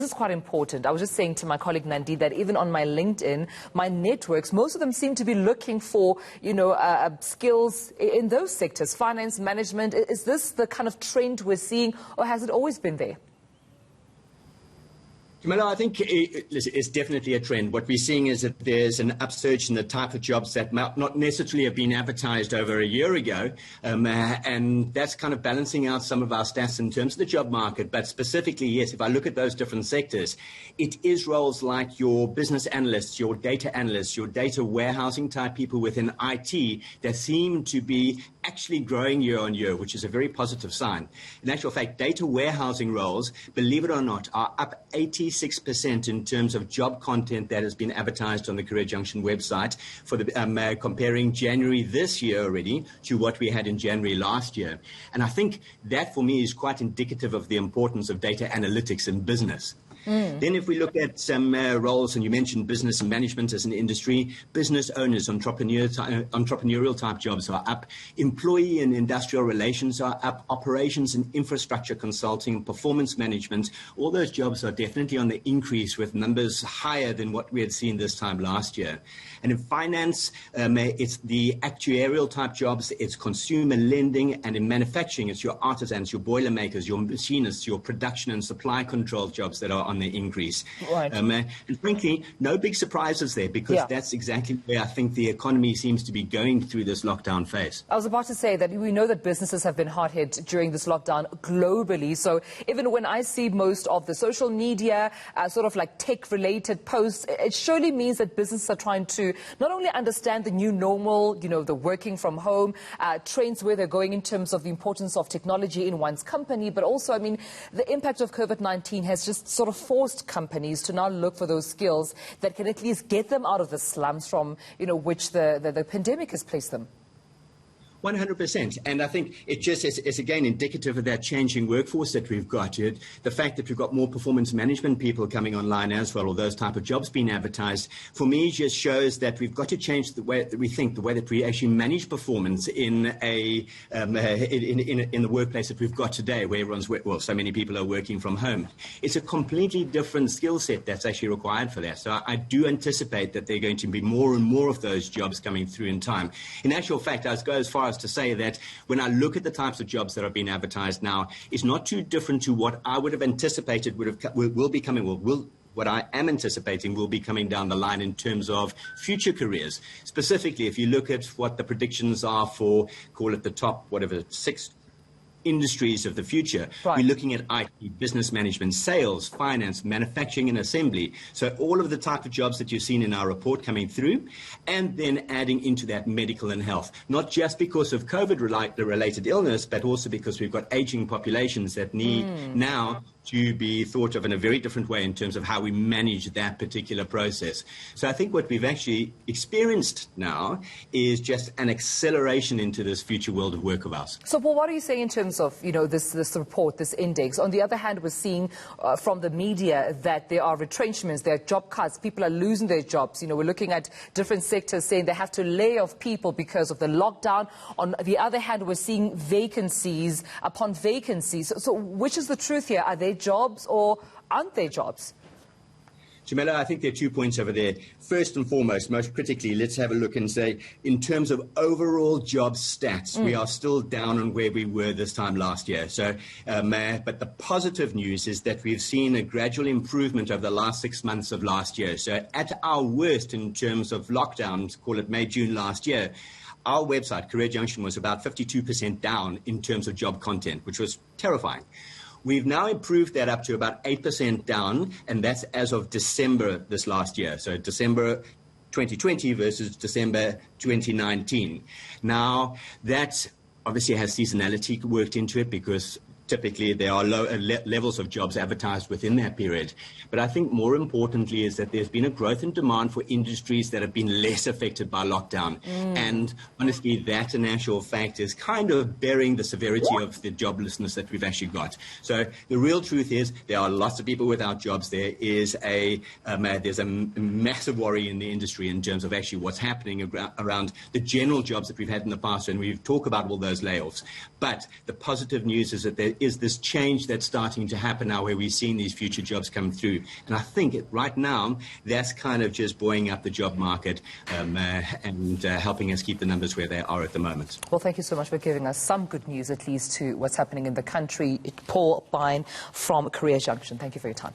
is quite important. I was just saying to my colleague Nandi that even on my LinkedIn, my networks, most of them seem to be looking for, skills in those sectors, finance, management. Is this the kind of trend we're seeing, or has it always been there? Tumelo, I think it's definitely a trend. What we're seeing is that there's an upsurge in the type of jobs that might not necessarily have been advertised over a year ago, and that's kind of balancing out some of our stats in terms of the job market. But specifically, yes, if I look at those different sectors, it is roles like your business analysts, your data analysts, your data warehousing type people within IT that seem to be actually growing year on year, which is a very positive sign. In actual fact, data warehousing roles, believe it or not, are up 86% in terms of job content that has been advertised on the Career Junction website for the comparing January this year already to what we had in January last year. And I think that for me is quite indicative of the importance of data analytics in business. Then if we look at some roles, and you mentioned business and management as an industry, business owners, entrepreneurial type jobs are up, employee and industrial relations are up, operations and infrastructure consulting, performance management, all those jobs are definitely on the increase with numbers higher than what we had seen this time last year. And in finance, it's the actuarial type jobs, it's consumer lending, and in manufacturing, it's your artisans, your boiler makers, your machinists, your production and supply control jobs that are on the increase. Right. And frankly, no big surprises there, because that's exactly where I think the economy seems to be going through this lockdown phase. I was about to say that we know that businesses have been hard hit during this lockdown globally. So even when I see most of the social media sort of like tech-related posts, it surely means that businesses are trying to not only understand the new normal, the working from home, trends where they're going in terms of the importance of technology in one's company, but also, I mean, the impact of COVID-19 has just sort of forced companies to now look for those skills that can at least get them out of the slums from, which the pandemic has placed them. 100%. And I think it just is again indicative of that changing workforce that we've got. The fact that we've got more performance management people coming online as well, or those type of jobs being advertised, for me just shows that we've got to change the way that we think, the way that we actually manage performance in the workplace that we've got today, where so many people are working from home. It's a completely different skill set that's actually required for that. So I do anticipate that there are going to be more and more of those jobs coming through in time. In actual fact, I go as far to say that when I look at the types of jobs that are being advertised now, it's not too different to what I would have anticipated will be coming. What I am anticipating will be coming down the line in terms of future careers. Specifically, if you look at what the predictions are for, call it the top, 6 industries of the future. Right. We're looking at IT, business management, sales, finance, manufacturing and assembly. So all of the type of jobs that you've seen in our report coming through, and then adding into that medical and health, not just because of COVID-related illness, but also because we've got aging populations that need now to be thought of in a very different way in terms of how we manage that particular process. So I think what we've actually experienced now is just an acceleration into this future world of work of ours. So, Paul, what are you saying in terms of, this report, this index? On the other hand, we're seeing from the media that there are retrenchments, there are job cuts, people are losing their jobs. We're looking at different sectors saying they have to lay off people because of the lockdown. On the other hand, we're seeing vacancies upon vacancies. So which is the truth here? Are they jobs or aren't they jobs? Tumelo, I think there are 2 points over there. First and foremost, most critically, let's have a look and say, in terms of overall job stats, we are still down on where we were this time last year. So, but the positive news is that we've seen a gradual improvement over the last 6 months of last year. So at our worst in terms of lockdowns, call it May, June last year, our website, Career Junction, was about 52% down in terms of job content, which was terrifying. We've now improved that up to about 8% down, and that's as of December this last year. So December 2020 versus December 2019. Now, that obviously has seasonality worked into it, because typically there are low levels of jobs advertised within that period. But I think more importantly is that there's been a growth in demand for industries that have been less affected by lockdown. And honestly, that in actual fact is kind of bearing the severity of the joblessness that we've actually got. So the real truth is there are lots of people without jobs. There is there's a massive worry in the industry in terms of actually what's happening around the general jobs that we've had in the past, and we've talked about all those layoffs. But the positive news is that there is this change that's starting to happen now where we're seeing these future jobs come through. And I think right now that's kind of just buoying up the job market and helping us keep the numbers where they are at the moment. Well, thank you so much for giving us some good news, at least to what's happening in the country. Paul Byrne from Career Junction. Thank you for your time.